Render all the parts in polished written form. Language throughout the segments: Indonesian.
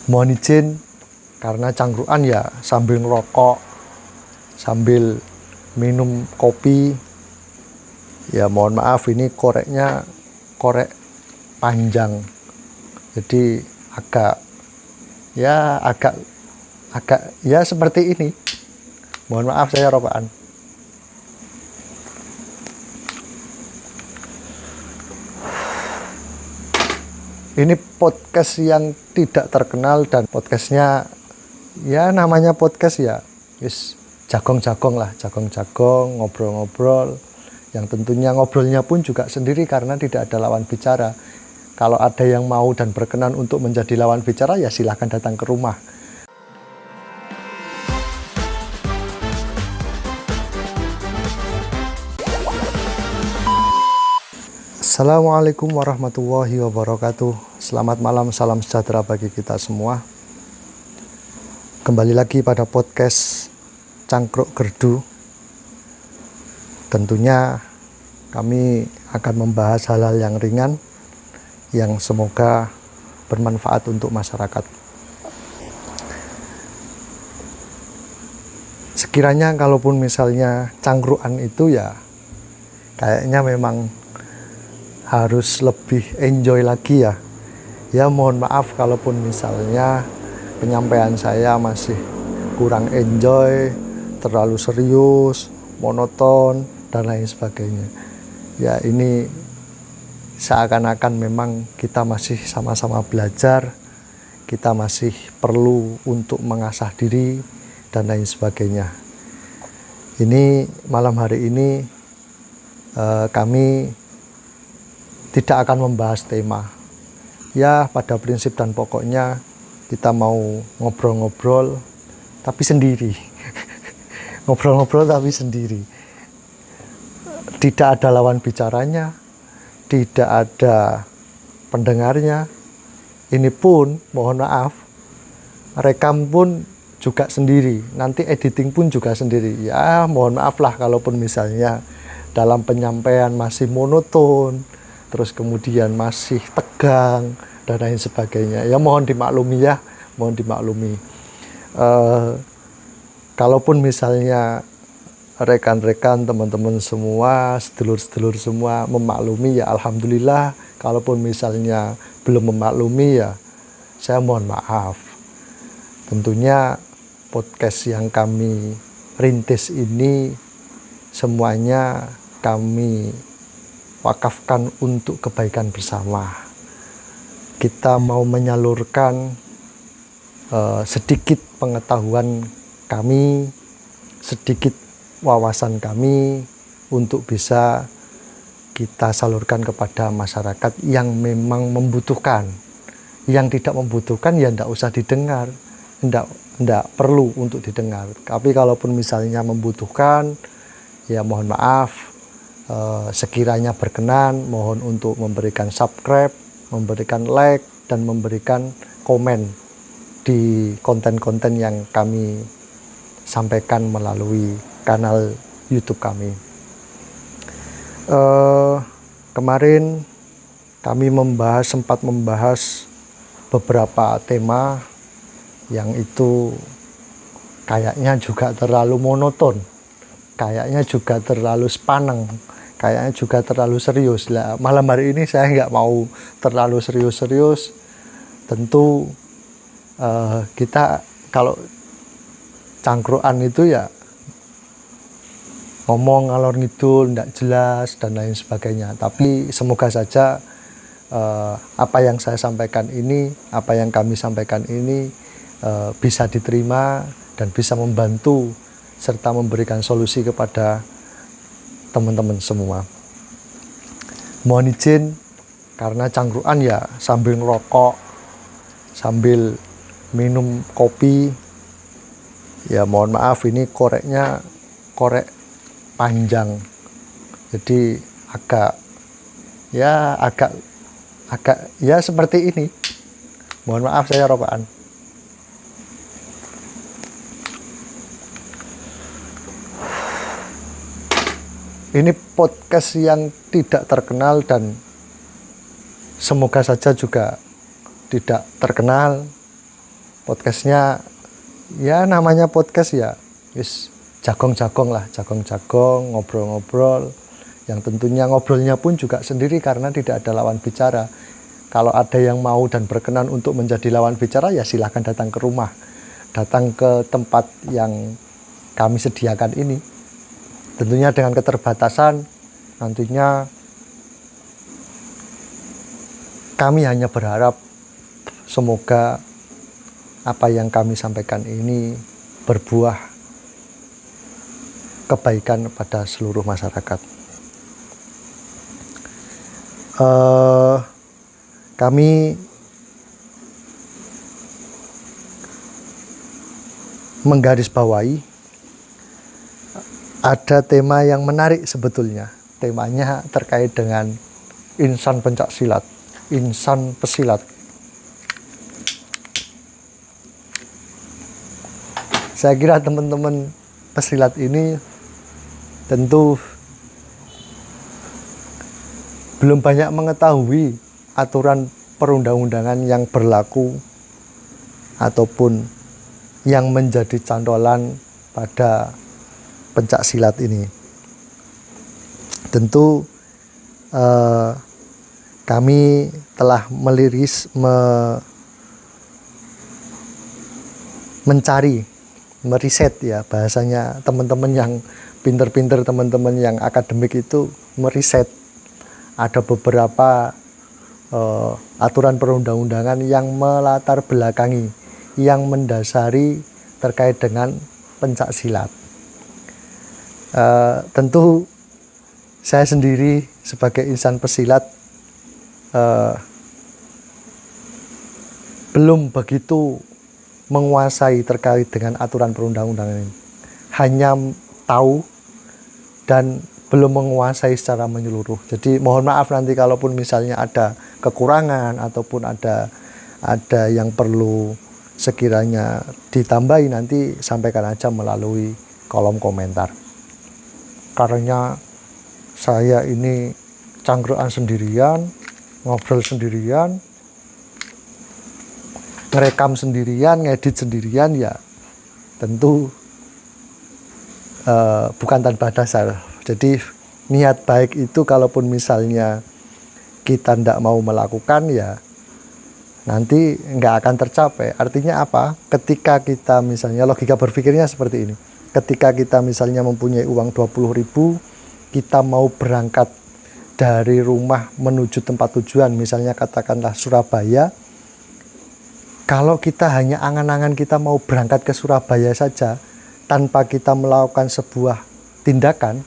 Mohon izin karena cangkruan ya sambil ngerokok, sambil minum kopi. Ya mohon maaf, ini koreknya korek panjang. Jadi agak ya seperti ini. Mohon maaf saya rokokan. Ini podcast yang tidak terkenal dan podcastnya ya namanya podcast ya jagong-jagong, ngobrol-ngobrol, yang tentunya ngobrolnya pun juga sendiri karena tidak ada lawan bicara. Kalau ada yang mau dan berkenan untuk menjadi lawan bicara ya silahkan datang ke rumah. Assalamualaikum warahmatullahi wabarakatuh. Selamat malam, salam sejahtera bagi kita semua. Kembali lagi pada podcast Cangkruk Gerdu. Tentunya kami akan membahas hal-hal yang ringan yang semoga bermanfaat untuk masyarakat. Sekiranya kalaupun misalnya cangkruan itu ya kayaknya memang harus lebih enjoy lagi ya. Ya mohon maaf kalaupun misalnya penyampaian saya masih kurang enjoy, terlalu serius, monoton, dan lain sebagainya. Ya ini seakan-akan memang kita masih sama-sama belajar, kita masih perlu untuk mengasah diri, dan lain sebagainya. Ini malam hari ini kami tidak akan membahas tema. Ya pada prinsip dan pokoknya kita mau ngobrol-ngobrol tapi sendiri. Ngobrol-ngobrol tapi sendiri. Tidak ada lawan bicaranya, tidak ada pendengarnya. Ini pun mohon maaf, rekam pun juga sendiri, nanti editing pun juga sendiri. Ya mohon maaf lah kalaupun misalnya dalam penyampaian masih monoton, terus kemudian masih tegang dan lain sebagainya. Ya mohon dimaklumi ya, mohon dimaklumi. Kalaupun misalnya rekan-rekan, teman-teman semua, sedulur-sedulur semua memaklumi ya alhamdulillah. Kalaupun misalnya belum memaklumi ya saya mohon maaf. Tentunya podcast yang kami rintis ini semuanya kami wakafkan untuk kebaikan bersama. Kita mau menyalurkan sedikit pengetahuan kami, sedikit wawasan kami untuk bisa kita salurkan kepada masyarakat yang memang membutuhkan. Yang tidak membutuhkan ya tidak usah didengar, tidak perlu untuk didengar. Tapi kalaupun misalnya membutuhkan ya mohon maaf. Sekiranya berkenan, mohon untuk memberikan subscribe, memberikan like, dan memberikan komen di konten-konten yang kami sampaikan melalui kanal YouTube kami. Kemarin kami sempat membahas beberapa tema yang itu kayaknya juga terlalu monoton, kayaknya juga terlalu sepaneng, kayaknya juga terlalu serius lah. Malam hari ini saya nggak mau terlalu serius-serius. Tentu kita kalau cangkruan itu ya ngomong ngalor ngidul, nggak jelas dan lain sebagainya. Tapi semoga saja apa yang saya sampaikan ini, apa yang kami sampaikan ini bisa diterima dan bisa membantu serta memberikan solusi kepada teman-teman semua. Mohon izin karena cangkruan ya sambil ngerokok, sambil minum kopi. Ya mohon maaf, ini koreknya korek panjang. Jadi agak ya seperti ini. Mohon maaf saya rokokan. Ini podcast yang tidak terkenal dan semoga saja juga tidak terkenal. Podcastnya ya namanya podcast ya wis jagong-jagong lah, jagong-jagong, ngobrol-ngobrol, yang tentunya ngobrolnya pun juga sendiri karena tidak ada lawan bicara. Kalau ada yang mau dan berkenan untuk menjadi lawan bicara ya silahkan datang ke rumah, datang ke tempat yang kami sediakan ini. Tentunya dengan keterbatasan, nantinya kami hanya berharap semoga apa yang kami sampaikan ini berbuah kebaikan pada seluruh masyarakat. Kami menggarisbawahi ada tema yang menarik sebetulnya. Temanya terkait dengan insan pencak silat, insan pesilat. Saya kira teman-teman pesilat ini tentu belum banyak mengetahui aturan perundang-undangan yang berlaku ataupun yang menjadi cantolan pada pencak silat ini. Tentu kami telah meriset ya, bahasanya teman-teman yang pinter-pinter, teman-teman yang akademik itu meriset. Ada beberapa aturan perundang-undangan yang melatar belakangi, yang mendasari terkait dengan pencak silat. Tentu saya sendiri sebagai insan pesilat belum begitu menguasai terkait dengan aturan perundang-undangan ini. Hanya tahu dan belum menguasai secara menyeluruh. Jadi mohon maaf nanti kalaupun misalnya ada kekurangan ataupun ada yang perlu sekiranya ditambahi, nanti sampaikan aja melalui kolom komentar. Karena saya ini cangkruan sendirian, ngobrol sendirian, ngerekam sendirian, ngedit sendirian, ya tentu bukan tanpa dasar. Jadi niat baik itu kalaupun misalnya kita tidak mau melakukan, ya nanti nggak akan tercapai. Artinya apa? Ketika kita misalnya, logika berpikirnya seperti ini. Ketika kita misalnya mempunyai uang 20.000, kita mau berangkat dari rumah menuju tempat tujuan, misalnya katakanlah Surabaya. Kalau kita hanya angan-angan kita mau berangkat ke Surabaya saja, tanpa kita melakukan sebuah tindakan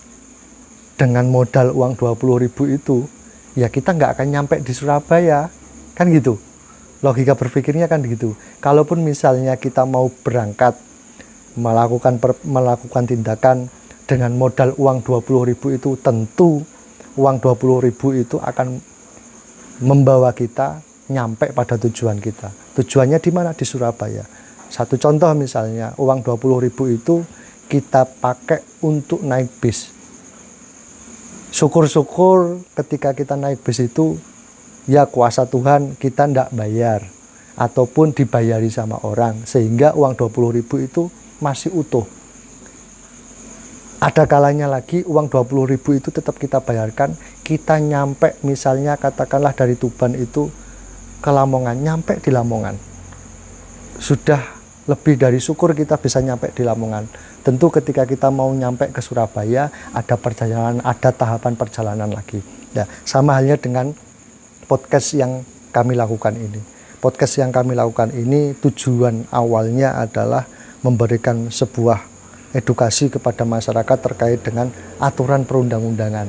dengan modal uang 20.000 itu, ya kita nggak akan nyampe di Surabaya, kan gitu. Logika berpikirnya kan gitu. Kalaupun misalnya kita mau berangkat melakukan tindakan dengan modal uang 20.000 itu, tentu uang 20.000 itu akan membawa kita nyampe pada tujuan kita. Tujuannya di mana? Di Surabaya. Satu contoh misalnya, uang 20.000 itu kita pakai untuk naik bis. Syukur-syukur ketika kita naik bis itu, ya kuasa Tuhan kita ndak bayar ataupun dibayari sama orang, sehingga uang 20.000 itu masih utuh. Ada kalanya lagi uang 20.000 itu tetap kita bayarkan, kita nyampe misalnya katakanlah dari Tuban itu ke Lamongan, nyampe di Lamongan. Sudah lebih dari syukur kita bisa nyampe di Lamongan. Tentu ketika kita mau nyampe ke Surabaya, ada perjalanan, ada tahapan perjalanan lagi. Ya, sama halnya dengan podcast yang kami lakukan ini. Podcast yang kami lakukan ini tujuan awalnya adalah memberikan sebuah edukasi kepada masyarakat terkait dengan aturan perundang-undangan.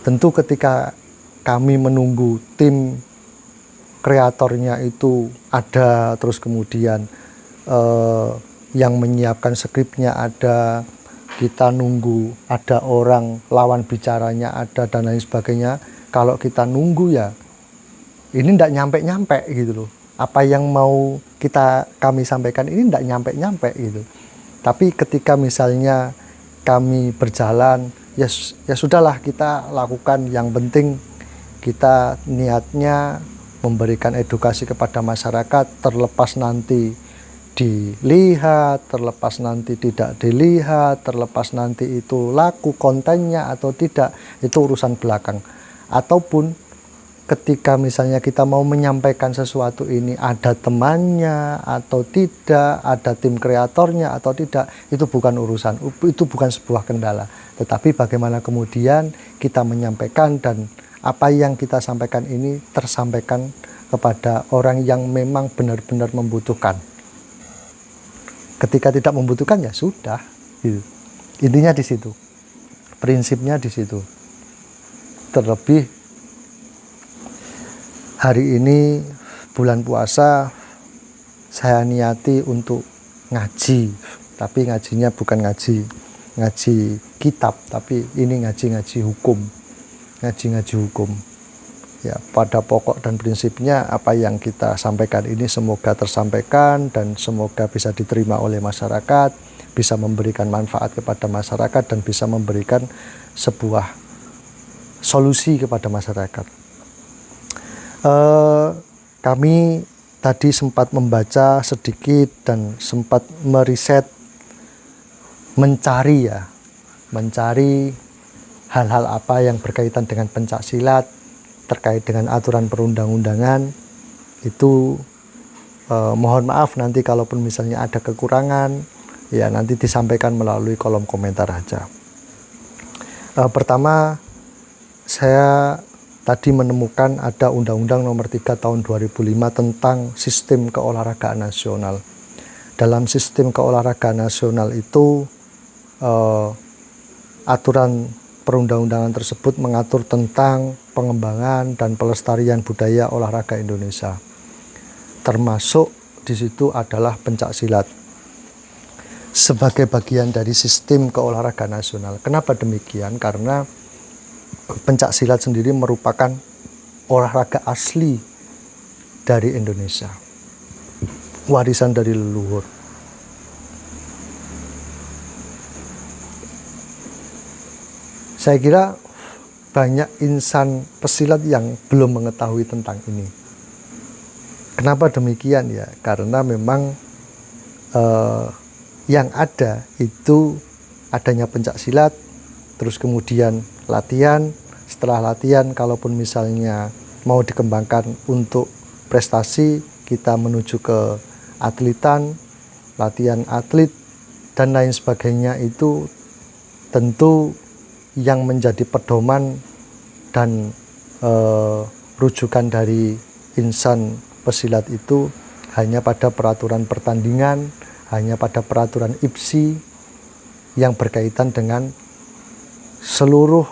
Tentu ketika kami menunggu tim kreatornya itu ada, terus kemudian yang menyiapkan skripnya ada, kita nunggu ada orang lawan bicaranya ada dan lain sebagainya. Kalau kita nunggu ya ini tidak nyampe-nyampe gitu loh. Apa yang mau kami sampaikan ini tidak nyampe-nyampe gitu. Tapi ketika misalnya kami berjalan, ya sudahlah kita lakukan. Yang penting kita niatnya memberikan edukasi kepada masyarakat, terlepas nanti dilihat, terlepas nanti tidak dilihat, terlepas nanti itu laku kontennya atau tidak, itu urusan belakang. Ataupun ketika misalnya kita mau menyampaikan sesuatu ini ada temannya atau tidak, ada tim kreatornya atau tidak, itu bukan urusan, itu bukan sebuah kendala. Tetapi bagaimana kemudian kita menyampaikan dan apa yang kita sampaikan ini tersampaikan kepada orang yang memang benar-benar membutuhkan. Ketika tidak membutuhkan ya sudah, gitu. Intinya di situ, prinsipnya di situ. Terlebih hari ini bulan puasa, saya niati untuk ngaji, tapi ngajinya bukan ngaji kitab, tapi ini ngaji hukum, ngaji hukum. Ya, pada pokok dan prinsipnya apa yang kita sampaikan ini semoga tersampaikan dan semoga bisa diterima oleh masyarakat, bisa memberikan manfaat kepada masyarakat dan bisa memberikan sebuah solusi kepada masyarakat. Kami tadi sempat membaca sedikit dan sempat meriset, mencari hal-hal apa yang berkaitan dengan pencak silat, terkait dengan aturan perundang-undangan. Itu mohon maaf nanti kalaupun misalnya ada kekurangan, ya nanti disampaikan melalui kolom komentar aja. Pertama, saya tadi menemukan ada Undang-Undang Nomor 3 Tahun 2005 tentang Sistem Keolahragaan Nasional. Dalam Sistem Keolahragaan Nasional itu aturan perundang-undangan tersebut mengatur tentang pengembangan dan pelestarian budaya olahraga Indonesia. Termasuk di situ adalah pencak silat sebagai bagian dari Sistem Keolahragaan Nasional. Kenapa demikian? Karena pencak silat sendiri merupakan olahraga asli dari Indonesia, warisan dari leluhur. Saya kira banyak insan pesilat yang belum mengetahui tentang ini. Kenapa demikian ya? Karena memang yang ada itu adanya pencak silat, terus kemudian latihan. Setelah latihan, kalaupun misalnya mau dikembangkan untuk prestasi, kita menuju ke atletan, latihan atlet dan lain sebagainya. Itu tentu yang menjadi pedoman dan rujukan dari insan pesilat itu hanya pada peraturan pertandingan, hanya pada peraturan IPSI yang berkaitan dengan seluruh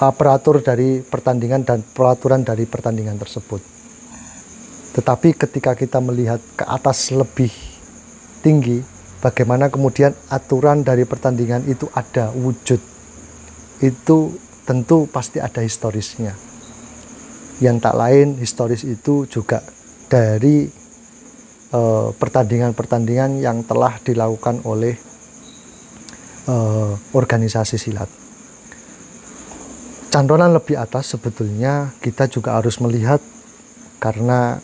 peratur dari pertandingan dan peraturan dari pertandingan tersebut. Tetapi ketika kita melihat ke atas lebih tinggi, bagaimana kemudian aturan dari pertandingan itu ada wujud, itu tentu pasti ada historisnya. Yang tak lain historis itu juga dari pertandingan-pertandingan yang telah dilakukan oleh organisasi silat. Cantolan lebih atas sebetulnya kita juga harus melihat, karena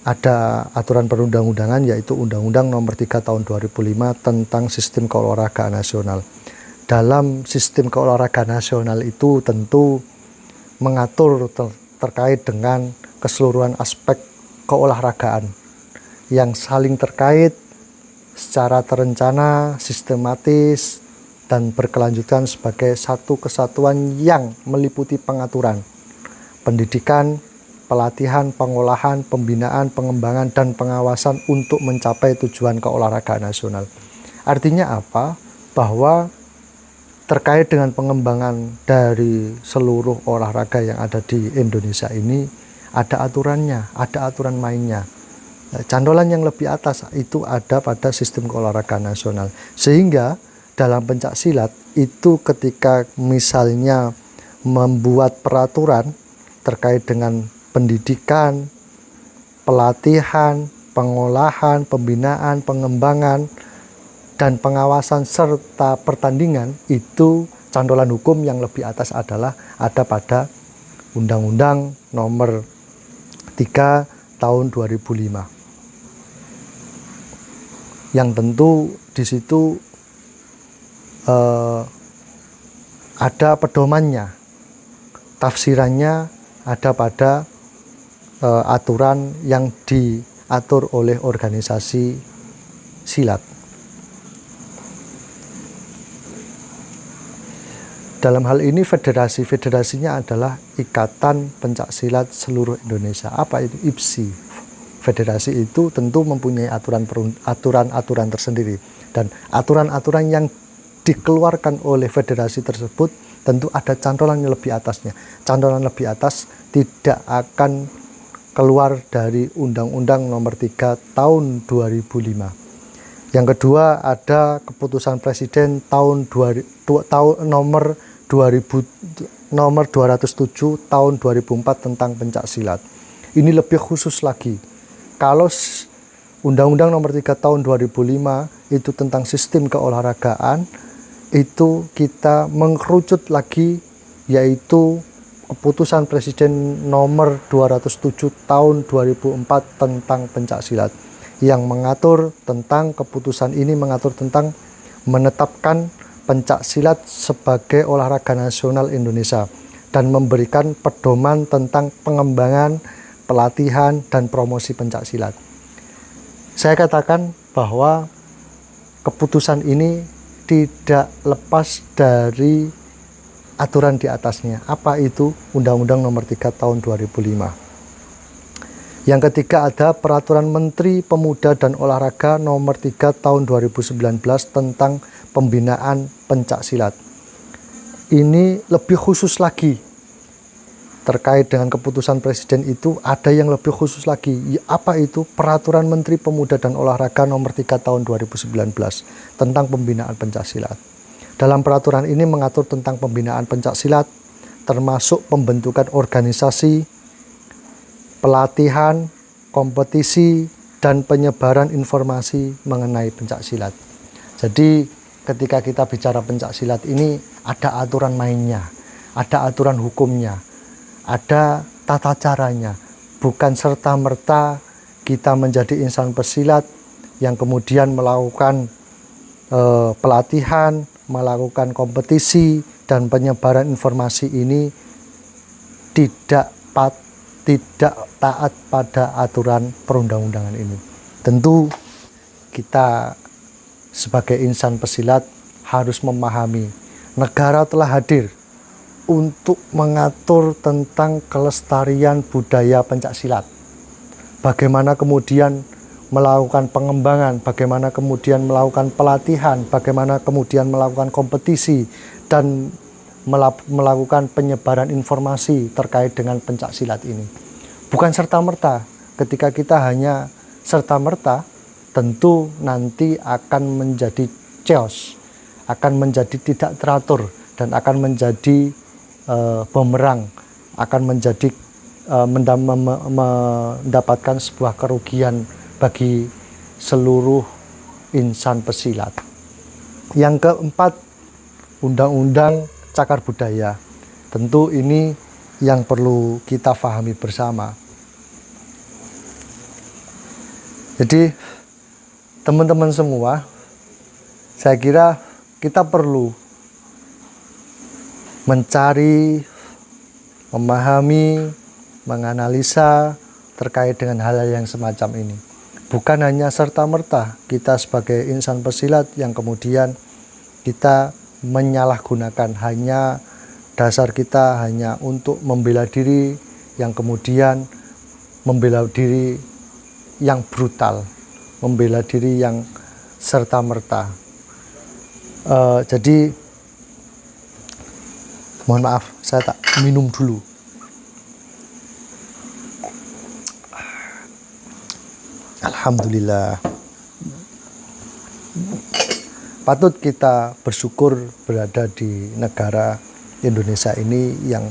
ada aturan perundang-undangan yaitu Undang-Undang Nomor 3 Tahun 2005 tentang Sistem Keolahragaan Nasional. Dalam Sistem Keolahragaan Nasional itu tentu mengatur terkait dengan keseluruhan aspek keolahragaan yang saling terkait secara terencana, sistematis, dan berkelanjutan sebagai satu kesatuan yang meliputi pengaturan, pendidikan, pelatihan, pengolahan, pembinaan, pengembangan, dan pengawasan untuk mencapai tujuan keolahragaan nasional. Artinya apa? Bahwa terkait dengan pengembangan dari seluruh olahraga yang ada di Indonesia ini, ada aturannya, ada aturan mainnya. Cantolan yang lebih atas itu ada pada Sistem Keolahragaan Nasional. Sehingga dalam pencak silat itu ketika misalnya membuat peraturan terkait dengan pendidikan, pelatihan, pengolahan, pembinaan, pengembangan, dan pengawasan serta pertandingan, itu cantolan hukum yang lebih atas adalah ada pada Undang-Undang Nomor 3 Tahun 2005. yang tentu di situ ada pedomannya, tafsirannya ada pada aturan yang diatur oleh organisasi silat. Dalam hal ini federasinya adalah Ikatan Pencak Silat Seluruh Indonesia. Apa itu IPSI? Federasi itu tentu mempunyai aturan-aturan tersendiri, dan aturan-aturan yang dikeluarkan oleh federasi tersebut tentu ada cantolan yang lebih atasnya. Cantolan lebih atas tidak akan keluar dari Undang-Undang Nomor 3 Tahun 2005. Yang kedua, ada keputusan Presiden nomor 207 tahun 2004 tentang pencak silat. Ini lebih khusus lagi. Kalau Undang-Undang Nomor 3 tahun 2005 itu tentang sistem keolahragaan, itu kita mengerucut lagi, yaitu keputusan Presiden nomor 207 tahun 2004 tentang pencak silat, yang mengatur tentang keputusan ini mengatur tentang menetapkan pencak silat sebagai olahraga nasional Indonesia dan memberikan pedoman tentang pengembangan, pelatihan, dan promosi pencak silat. Saya katakan bahwa keputusan ini tidak lepas dari aturan di atasnya. Apa itu? Undang-Undang Nomor 3 tahun 2005. Yang ketiga, ada Peraturan Menteri Pemuda dan Olahraga Nomor 3 tahun 2019 tentang pembinaan pencak silat. Ini lebih khusus lagi. Terkait dengan keputusan Presiden itu ada yang lebih khusus lagi. Apa itu? Peraturan Menteri Pemuda dan Olahraga Nomor 3 tahun 2019 tentang pembinaan pencak silat. Dalam peraturan ini mengatur tentang pembinaan pencak silat, termasuk pembentukan organisasi, pelatihan, kompetisi, dan penyebaran informasi mengenai pencak silat. Jadi ketika kita bicara pencak silat ini ada aturan mainnya, ada aturan hukumnya, ada tata caranya. Bukan serta-merta kita menjadi insan pesilat yang kemudian melakukan pelatihan, melakukan kompetisi, dan penyebaran informasi ini tidak taat pada aturan perundang-undangan ini. Tentu kita sebagai insan pesilat harus memahami negara telah hadir untuk mengatur tentang kelestarian budaya pencak silat. Bagaimana kemudian melakukan pengembangan, bagaimana kemudian melakukan pelatihan, bagaimana kemudian melakukan kompetisi, dan melakukan penyebaran informasi terkait dengan pencak silat ini. Bukan serta-merta. Ketika kita hanya serta-merta, tentu nanti akan menjadi chaos, akan menjadi tidak teratur, dan akan menjadi bumerang, akan menjadi mendapatkan sebuah kerugian bagi seluruh insan pesilat. Yang keempat, Undang-Undang Cagar Budaya. Tentu ini yang perlu kita pahami bersama. Jadi teman-teman semua, saya kira kita perlu mencari, memahami, menganalisa terkait dengan hal-hal yang semacam ini. Bukan hanya serta-merta kita sebagai insan pesilat yang kemudian kita menyalahgunakan, hanya dasar kita hanya untuk membela diri, yang kemudian membela diri yang brutal, membela diri yang serta-merta. Jadi mohon maaf, saya tak minum dulu. Alhamdulillah. Patut kita bersyukur berada di negara Indonesia ini yang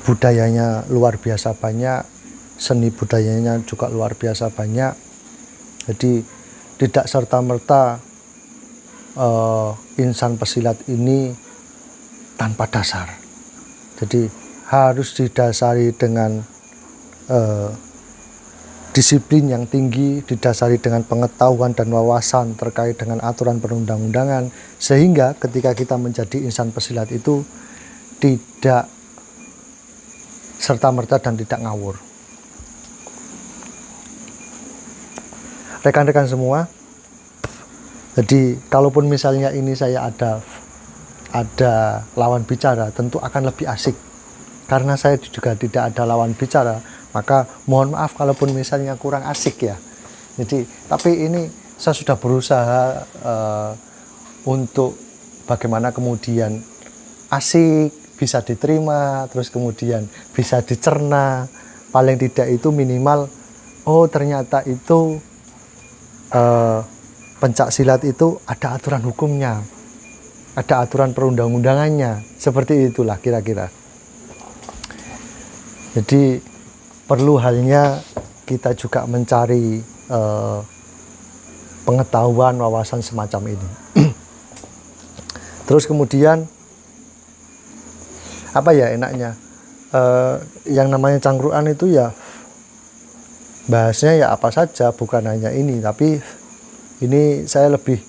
budayanya luar biasa banyak, seni budayanya juga luar biasa banyak. Jadi tidak serta-merta insan pesilat ini tanpa dasar. Jadi harus didasari dengan disiplin yang tinggi didasari dengan pengetahuan dan wawasan terkait dengan aturan perundang-undangan, sehingga ketika kita menjadi insan pesilat itu tidak serta-merta dan tidak ngawur. Rekan-rekan semua, jadi kalaupun misalnya ini saya ada lawan bicara, tentu akan lebih asik. Karena saya juga tidak ada lawan bicara, maka mohon maaf kalaupun misalnya kurang asik ya. Jadi, tapi ini saya sudah berusaha untuk bagaimana kemudian asik, bisa diterima, terus kemudian bisa dicerna. Paling tidak itu minimal, oh ternyata itu pencak silat itu ada aturan hukumnya, ada aturan perundang-undangannya, seperti itulah kira-kira. Jadi perlu halnya kita juga mencari pengetahuan, wawasan semacam ini. Terus kemudian apa ya enaknya, yang namanya cangkruan itu ya bahasnya ya apa saja, bukan hanya ini, tapi ini saya lebih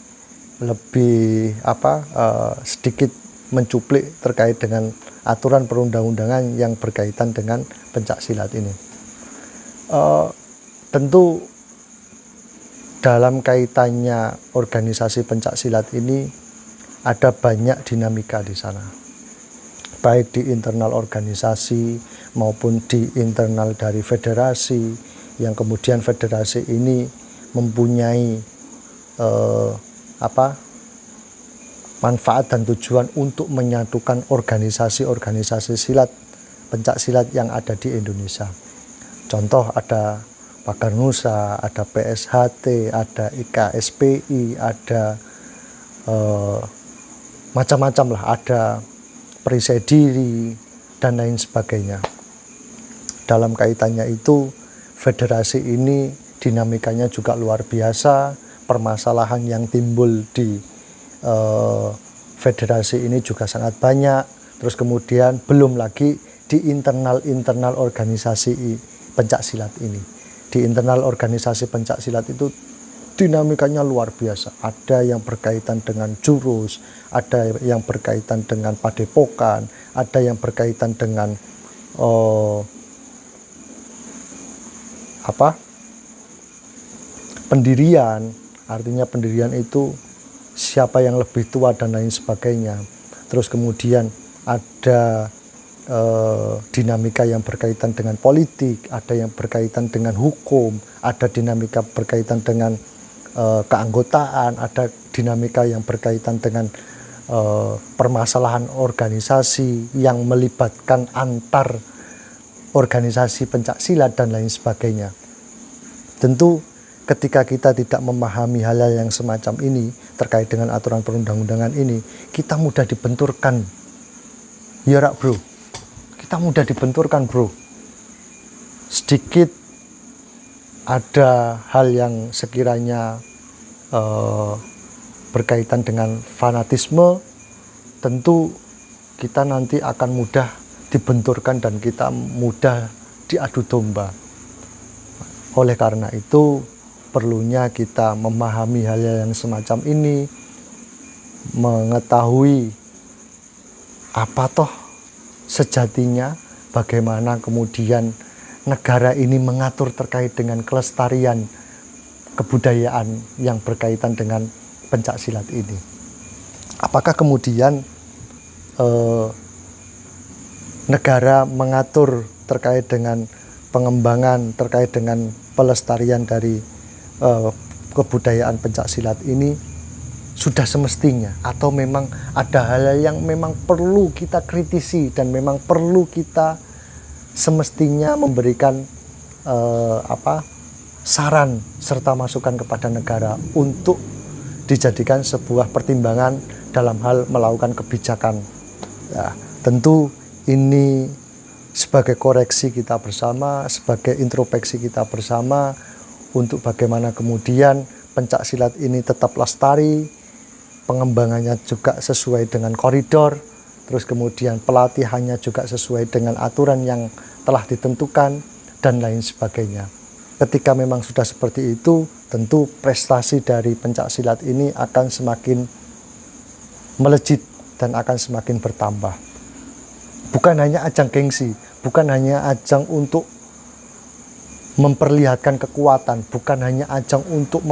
sedikit mencuplik terkait dengan aturan perundang-undangan yang berkaitan dengan pencak silat ini. Tentu dalam kaitannya organisasi pencak silat ini ada banyak dinamika di sana, baik di internal organisasi maupun di internal dari federasi, yang kemudian federasi ini mempunyai manfaat dan tujuan untuk menyatukan organisasi-organisasi silat, pencak silat yang ada di Indonesia. Contoh ada Pakarnusa, ada PSHT, ada IKSPI, ada macam-macam lah, ada Perisai Diri dan lain sebagainya. Dalam kaitannya itu, federasi ini dinamikanya juga luar biasa, permasalahan yang timbul di federasi ini juga sangat banyak. Terus kemudian belum lagi di internal organisasi pencak silat ini. Di internal organisasi pencak silat itu dinamikanya luar biasa. Ada yang berkaitan dengan jurus, ada yang berkaitan dengan padepokan, ada yang berkaitan dengan pendirian, artinya pendirian itu siapa yang lebih tua dan lain sebagainya. Terus kemudian ada dinamika yang berkaitan dengan politik, ada yang berkaitan dengan hukum, ada dinamika berkaitan dengan keanggotaan, ada dinamika yang berkaitan dengan permasalahan organisasi yang melibatkan antar organisasi pencak silat dan lain sebagainya. Tentu ketika kita tidak memahami hal-hal yang semacam ini terkait dengan aturan perundang-undangan ini, kita mudah dibenturkan. Ya rak bro, kita mudah dibenturkan bro. Sedikit ada hal yang sekiranya berkaitan dengan fanatisme, tentu kita nanti akan mudah dibenturkan dan kita mudah diadu domba. Oleh karena itu perlunya kita memahami hal yang semacam ini, mengetahui apa toh sejatinya, bagaimana kemudian negara ini mengatur terkait dengan kelestarian kebudayaan yang berkaitan dengan pencak silat ini. Apakah kemudian negara mengatur terkait dengan pengembangan, terkait dengan pelestarian dari kebudayaan pencak silat ini sudah semestinya, atau memang ada hal yang memang perlu kita kritisi dan memang perlu kita semestinya memberikan saran serta masukan kepada negara untuk dijadikan sebuah pertimbangan dalam hal melakukan kebijakan. Ya, tentu ini sebagai koreksi kita bersama, sebagai introspeksi kita bersama untuk bagaimana kemudian pencak silat ini tetap lestari, pengembangannya juga sesuai dengan koridor, terus kemudian pelatihannya juga sesuai dengan aturan yang telah ditentukan dan lain sebagainya. Ketika memang sudah seperti itu, tentu prestasi dari pencak silat ini akan semakin melejit dan akan semakin bertambah. Bukan hanya ajang gengsi, bukan hanya ajang untuk memperlihatkan kekuatan, bukan hanya ajang untuk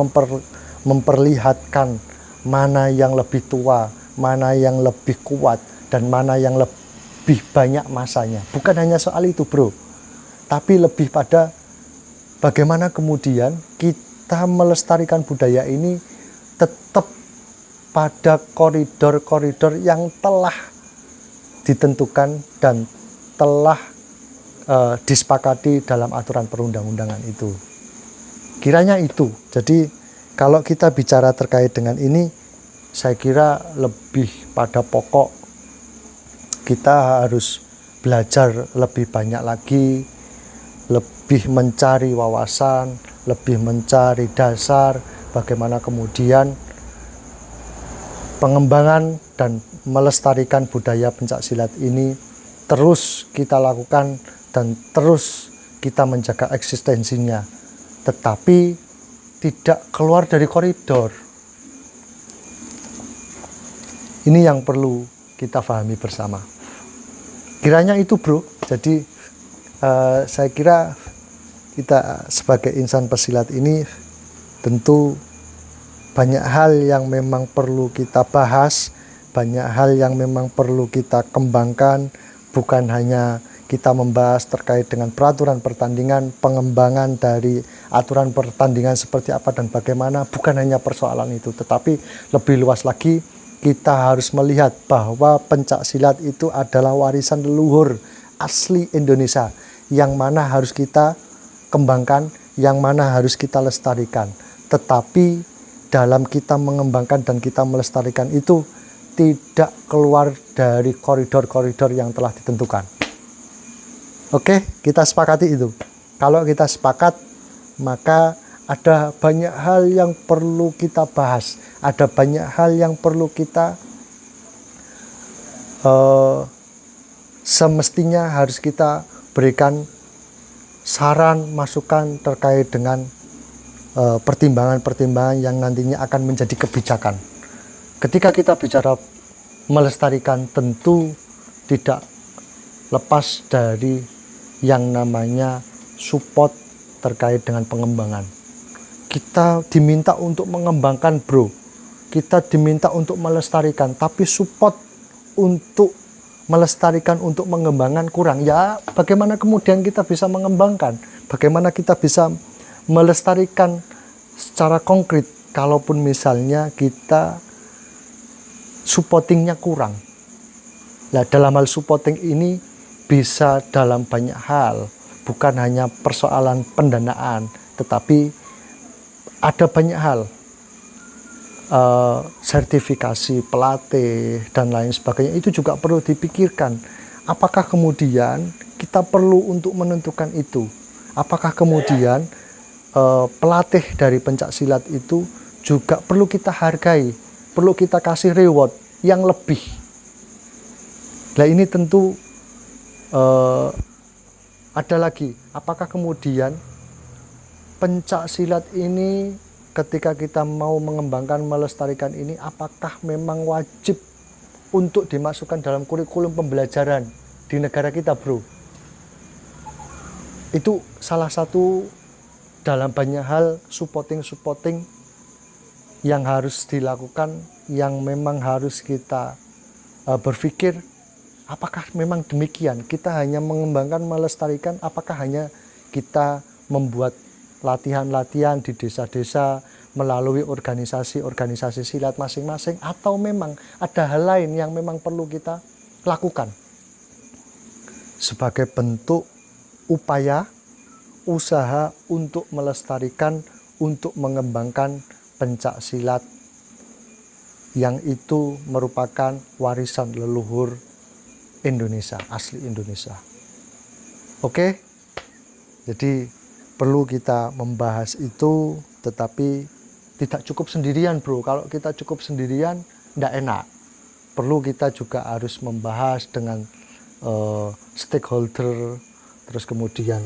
memperlihatkan mana yang lebih tua, mana yang lebih kuat, dan mana yang lebih banyak masanya. Bukan hanya soal itu, bro. Tapi lebih pada bagaimana kemudian kita melestarikan budaya ini tetap pada koridor-koridor yang telah ditentukan dan telah disepakati dalam aturan perundang-undangan itu. Kiranya itu. Jadi kalau kita bicara terkait dengan ini, saya kira lebih pada pokok kita harus belajar lebih banyak lagi, lebih mencari wawasan, lebih mencari dasar bagaimana kemudian pengembangan dan melestarikan budaya pencak silat ini terus kita lakukan dan terus kita menjaga eksistensinya, tetapi tidak keluar dari koridor. Ini yang perlu kita pahami bersama. Kiranya itu, bro. Jadi saya kira kita sebagai insan pesilat ini tentu banyak hal yang memang perlu kita bahas, banyak hal yang memang perlu kita kembangkan, bukan hanya kita membahas terkait dengan peraturan pertandingan, pengembangan dari aturan pertandingan seperti apa dan bagaimana, bukan hanya persoalan itu, tetapi lebih luas lagi kita harus melihat bahwa pencak silat itu adalah warisan leluhur asli Indonesia yang mana harus kita kembangkan, yang mana harus kita lestarikan. Tetapi dalam kita mengembangkan dan kita melestarikan itu tidak keluar dari koridor-koridor yang telah ditentukan. Oke, kita sepakati itu. Kalau kita sepakat, maka ada banyak hal yang perlu kita bahas, ada banyak hal yang perlu kita semestinya harus kita berikan saran, masukan terkait dengan pertimbangan-pertimbangan yang nantinya akan menjadi kebijakan. Ketika kita bicara melestarikan, tentu tidak lepas dari yang namanya support terkait dengan pengembangan. Kita diminta untuk mengembangkan, bro. Kita diminta untuk melestarikan, tapi support untuk melestarikan, untuk mengembangkan kurang. Ya, bagaimana kemudian kita bisa mengembangkan? Bagaimana kita bisa melestarikan secara konkret kalaupun misalnya kita supportingnya kurang. Nah, dalam hal supporting ini bisa dalam banyak hal, bukan hanya persoalan pendanaan, tetapi ada banyak hal, sertifikasi pelatih dan lain sebagainya, itu juga perlu dipikirkan. Apakah kemudian kita perlu untuk menentukan itu? Apakah kemudian pelatih dari pencak silat itu juga perlu kita hargai, perlu kita kasih reward yang lebih? Nah, ini tentu ada lagi, apakah kemudian pencak silat ini ketika kita mau mengembangkan, melestarikan ini, apakah memang wajib untuk dimasukkan dalam kurikulum pembelajaran di negara kita, bro? Itu salah satu dalam banyak hal supporting yang harus dilakukan, yang memang harus kita berpikir, apakah memang demikian? Kita hanya mengembangkan, melestarikan, apakah hanya kita membuat latihan-latihan di desa-desa melalui organisasi-organisasi silat masing-masing, atau memang ada hal lain yang memang perlu kita lakukan sebagai bentuk upaya, usaha untuk melestarikan, untuk mengembangkan pencak silat yang itu merupakan warisan leluhur Indonesia, asli Indonesia. Oke, jadi perlu kita membahas itu, tetapi tidak cukup sendirian, bro. Kalau kita cukup sendirian, tidak enak. Perlu kita juga harus membahas dengan stakeholder, terus kemudian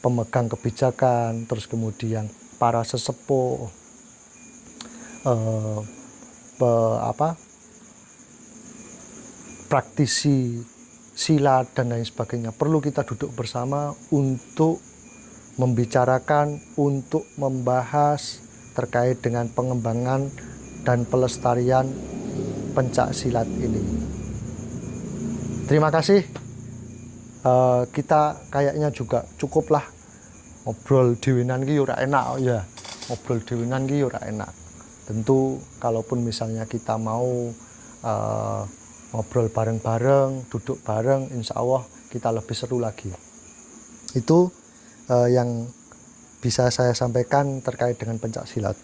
pemegang kebijakan, terus kemudian para sesepuh, praktisi silat dan lain sebagainya. Perlu kita duduk bersama untuk membicarakan, untuk membahas terkait dengan pengembangan dan pelestarian pencak silat ini. Terima kasih. Kita kayaknya juga cukuplah ngobrol dewenan ki ora enak ya. Ngobrol dewenan ki ora enak. Tentu kalaupun misalnya kita mau ngobrol bareng-bareng, duduk bareng, insya Allah kita lebih seru lagi. Itu yang bisa saya sampaikan terkait dengan pencak silat.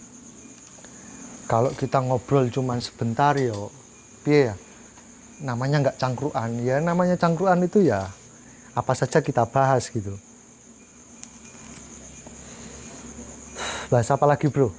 Kalau kita ngobrol cuman sebentar yo, piye ya? Namanya nggak cangkruan. Ya namanya cangkruan itu ya apa saja kita bahas gitu. Bahas apa lagi bro?